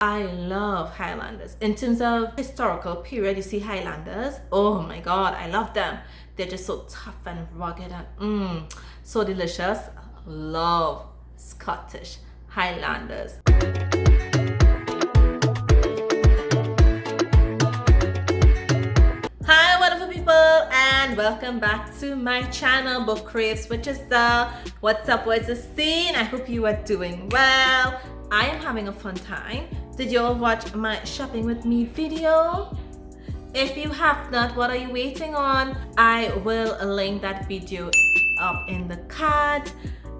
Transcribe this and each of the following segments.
I love Highlanders. In terms of historical period, you see Highlanders. Oh my God, I love them. They're just so tough and rugged and so delicious. Love Scottish Highlanders. Hi wonderful people, and welcome back to my channel Book Craves, which is the what's up, what's the scene. I hope you are doing well. I am having a fun time. Did you all watch my shopping with me video? If you have not, what are you waiting on? I will link that video up in the card.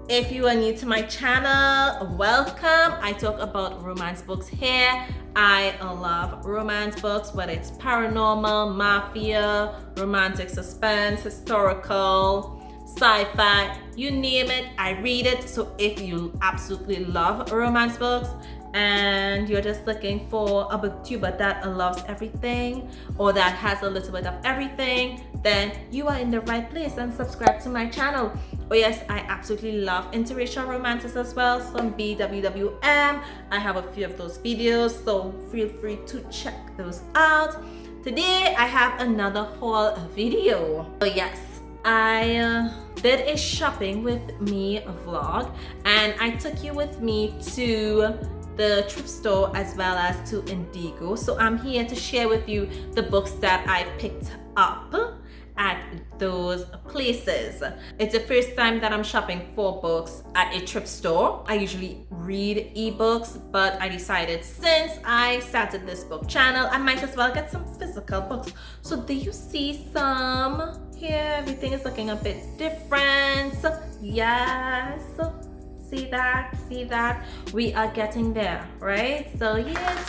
If you are new to my channel, welcome. I talk about romance books here. I love romance books, whether it's paranormal, mafia, romantic suspense, historical, sci-fi, you name it, I read it. So if you absolutely love romance books and you're just looking for a booktuber that loves everything or that has a little bit of everything, then you are in the right place, and subscribe to my channel. Oh yes, I absolutely love interracial romances as well, some BWWM. I have a few of those videos, so feel free to check those out. Today I have another haul video. So yes, I did a shopping with me vlog, and I took you with me to the thrift store as well as to Indigo. So I'm here to share with you the books that I picked up at those places. It's the first time that I'm shopping for books at a thrift store. I usually read ebooks, but I decided since I started this book channel, I might as well get some physical books. So do you see some here? Everything is looking a bit different. Yes. See that? See that? We are getting there, right? So yeah.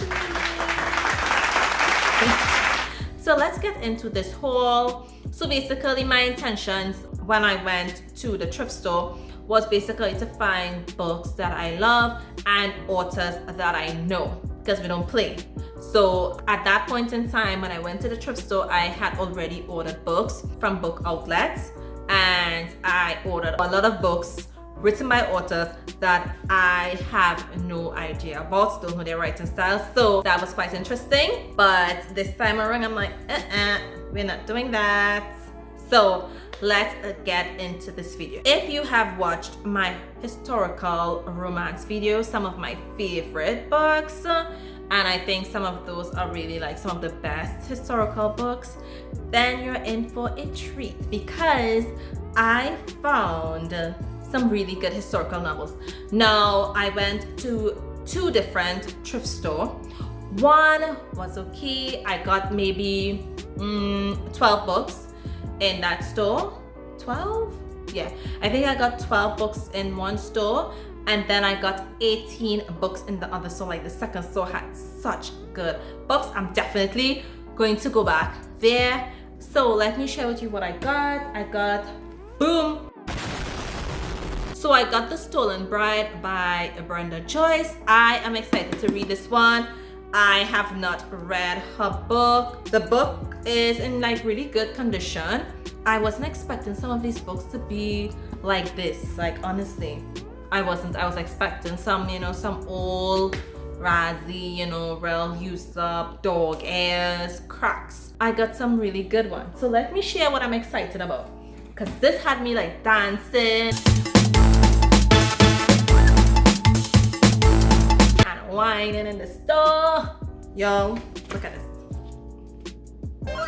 So let's get into this haul. So basically my intentions when I went to the thrift store was basically to find books that I love and authors that I know, because we don't play. So at that point in time when I went to the thrift store, I had already ordered books from book outlets, and I ordered a lot of books written by authors that I have no idea about, don't know their writing style. So that was quite interesting. But this time around, I'm like, we're not doing that. So let's get into this video. If you have watched my historical romance videos, some of my favorite books, and I think some of those are really like some of the best historical books, then you're in for a treat, because I found some really good historical novels. Now, I went to two different thrift stores. One was okay. I got maybe 12 books in that store. 12? Yeah, I think I got 12 books in one store, and then I got 18 books in the other store. Like the second store had such good books. I'm definitely going to go back there. So let me share with you what I got. I got, boom. So I got The Stolen Bride by Brenda Joyce. I am excited to read this one. I have not read her book. The book is in like really good condition. I wasn't expecting some of these books to be like this. Like honestly, I wasn't. I was expecting some, some old, razzy, real used up dog ears, cracks. I got some really good ones. So let me share what I'm excited about, because this had me like dancing, whining in the store. Yo, look at this. Wow.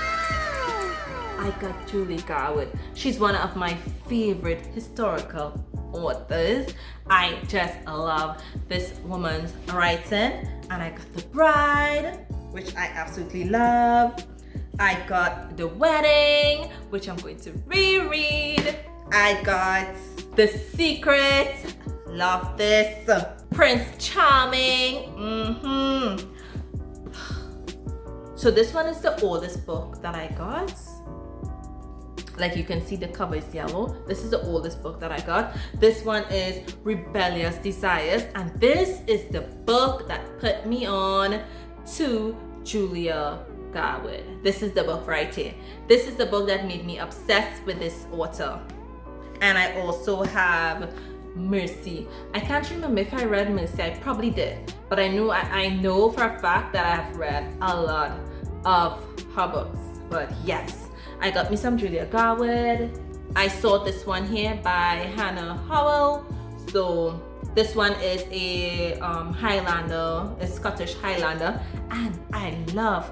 I got Julie Garwood. She's one of my favorite historical authors. I just love this woman's writing. And I got The Bride, which I absolutely love. I got The Wedding, which I'm going to reread. I got The Secret. Love this. Prince Charming. So this one is the oldest book that I got. Like you can see, the cover is yellow. This is the oldest book that I got. This one is Rebellious Desires, and this is the book that put me on to Julie Garwood. This is the book right here. This is the book that made me obsessed with this author. And I also have Mercy. I can't remember if I read Mercy. I probably did, but I know for a fact that I have read a lot of her books. But yes, I got me some Julie Garwood. I saw this one here by Hannah Howell. So this one is a Highlander, a Scottish Highlander, and I love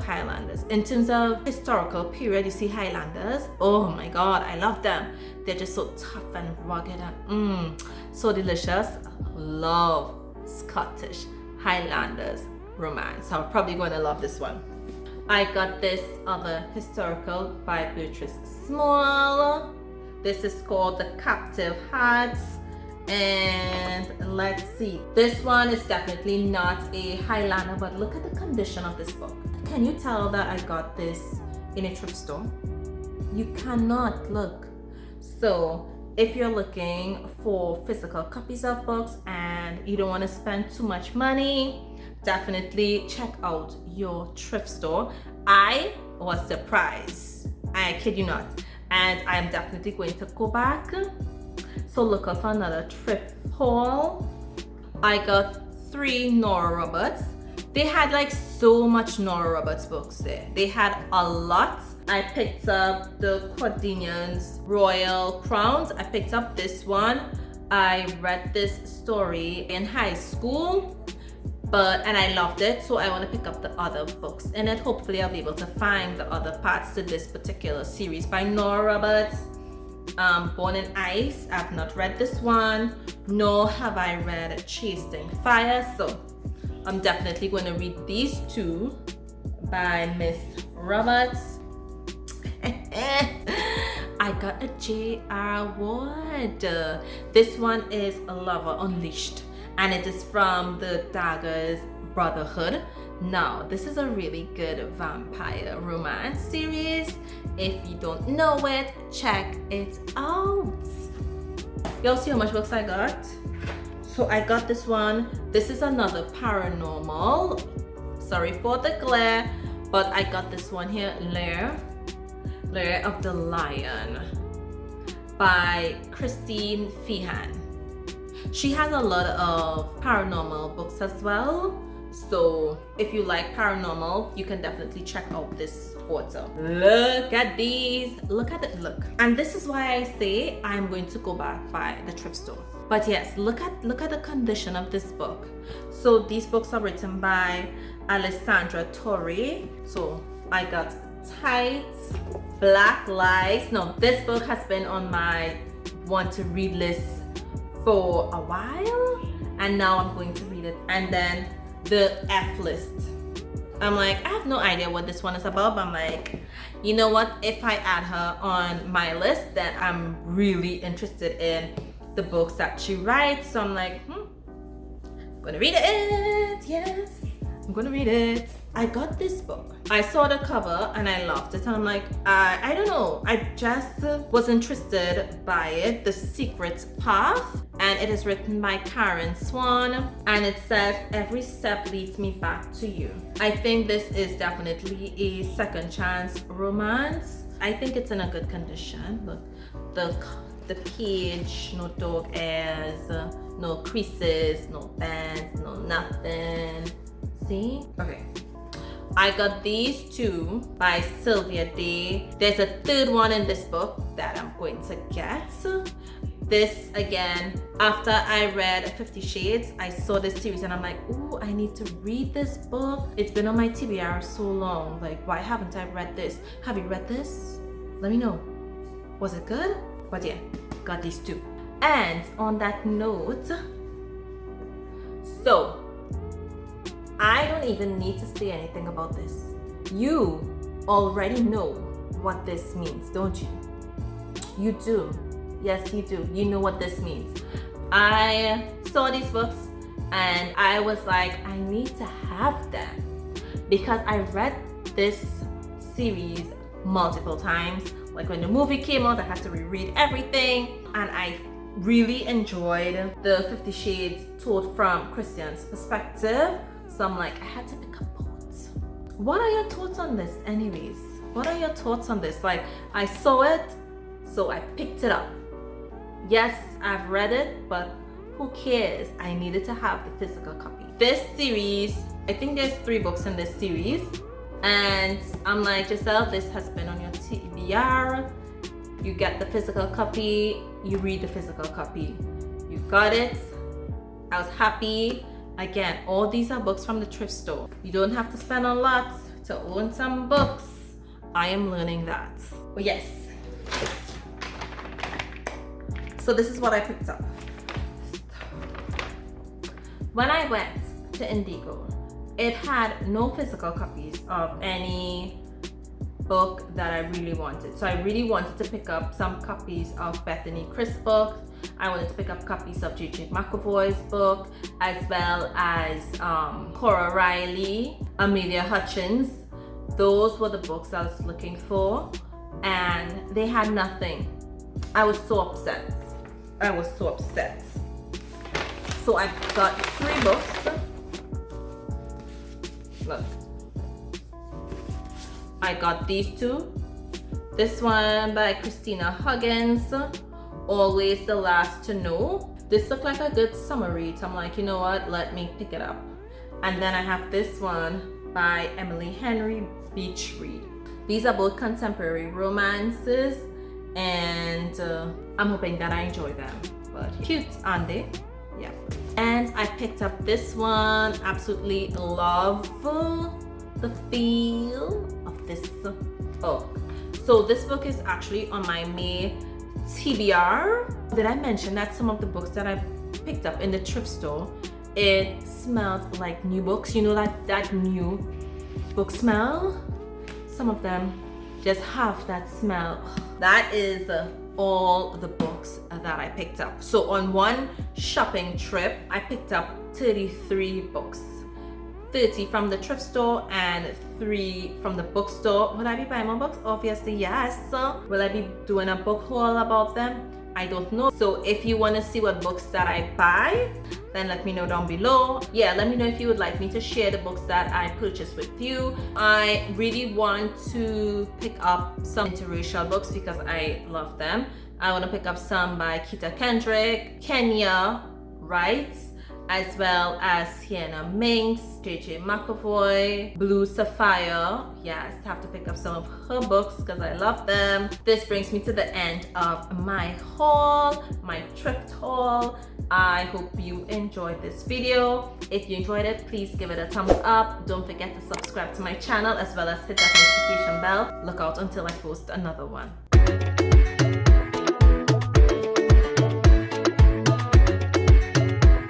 Highlanders. In terms of historical period, you see Highlanders, oh my god, I love them. They're just so tough and rugged and so delicious. Love Scottish Highlanders romance. So I'm probably going to love this one. I got this other historical by Bertrice Small. This is called The Captive Hearts. And let's see, this one is definitely not a Highlander, but look at the condition of this book. Can you tell that I got this in a thrift store? You cannot. Look. So if you're looking for physical copies of books and you don't want to spend too much money, definitely check out your thrift store. I was surprised, I kid you not, and I'm definitely going to go back. So look out for another thrift haul. I got 3 Nora Roberts. They had like so much Nora Roberts books there. They had a lot. I picked up the Cordinian's Royal Crowns. I picked up this one. I read this story in high school, and I loved it, so I want to pick up the other books in it. Hopefully I'll be able to find the other parts to this particular series by Nora Roberts. Born in Ice, I've not read this one, nor have I read Chasing Fire, so I'm definitely going to read these 2 by Miss Roberts. I got a J.R. Wood. This one is A Lover Unleashed, and it is from the Daggers Brotherhood. Now, this is a really good vampire romance series. If you don't know it, check it out. Y'all see how much books I got? So I got this one. This is another paranormal. Sorry for the glare, but I got this one here, Lair of the Lion by Christine Feehan. She has a lot of paranormal books as well. So if you like paranormal, you can definitely check out this author. Look at these. Look at it. Look. And this is why I say I'm going to go back by the thrift store. But yes, look at the condition of this book. So these books are written by Alessandra Torre. So I got Tight, Black Lies. Now this book has been on my want to read list for a while, and now I'm going to read it. And then the F list. I'm like, I have no idea what this one is about, but I'm like, you know what, if I add her on my list, then I'm really interested in the books that she writes. So I'm like, I'm gonna read it. Yes, I'm gonna read it. I got this book. I saw the cover and I loved it, and I'm like, I don't know, I just was interested by it. The Secret Path, and it is written by Karen Swan, and it says every step leads me back to you. I think this is definitely a second chance romance. I think it's in a good condition. Look, the page, no dog ears, no creases, no bands, no nothing. See? Okay. I got these 2 by Sylvia Day. There's a third one in this book that I'm going to get. This again, after I read 50 Shades, I saw this series and I'm like, ooh, I need to read this book. It's been on my TBR so long. Like, why haven't I read this? Have you read this? Let me know. Was it good? But yeah, got these 2. And on that note, so I don't even need to say anything about this. You already know what this means, don't you? You do. Yes, you do. You know what this means. I saw these books and I was like, I need to have them, because I read this series multiple times. Like when the movie came out, I had to reread everything, and I really enjoyed the 50 Shades told from Christian's perspective. So I'm like, I had to pick up both. What are your thoughts on this anyways? What are your thoughts on this? Like, I saw it, so I picked it up. Yes, I've read it, but who cares? I needed to have the physical copy. This series, I think there's 3 books in this series, and I'm like, Giselle, this has been on your TBR. You get the physical copy, you read the physical copy. You got it. I was happy. Again, all these are books from the thrift store. You don't have to spend a lot to own some books. I am learning that. But yes. So this is what I picked up. When I went to Indigo, it had no physical copies of any book that I really wanted. So I really wanted to pick up some copies of Bethany Chris' book. I wanted to pick up copies of J.J. McAvoy's book, as well as Lora Leigh, Amelia Hutchins. Those were the books I was looking for, and they had nothing. I was so upset. So I got 3 books. Look. I got these 2. This one by Christina Huggins, Always the Last to Know. This looked like a good summer read. So I'm like, you know what? Let me pick it up. And then I have this one by Emily Henry, Beach Read. These are both contemporary romances, and I'm hoping that I enjoy them. But cute, aren't they? Yeah. And I picked up this one. Absolutely love the feel of this book. So this book is actually on my May TBR. Did I mention that some of the books that I picked up in the thrift store, it smelled like new books? You know, like that new book smell? Some of them just have that smell. That is all the books that I picked up. So on one shopping trip, I picked up 33 books. 30 from the thrift store and 3 from the bookstore. Will I be buying more books? Obviously yes. Will I be doing a book haul about them? I don't know. So if you want to see what books that I buy, then let me know down below. Yeah, let me know if you would like me to share the books that I purchased with you. I really want to pick up some interracial books because I love them. I want to pick up some by Kita Kendrick, Kenya Wright, as well as Sienna Minks, J.J. McAvoy, Blue Sapphire. Yes, I have to pick up some of her books because I love them. This brings me to the end of my haul, my thrift haul. I hope you enjoyed this video. If you enjoyed it, please give it a thumbs up. Don't forget to subscribe to my channel as well as hit that notification bell. Look out until I post another one.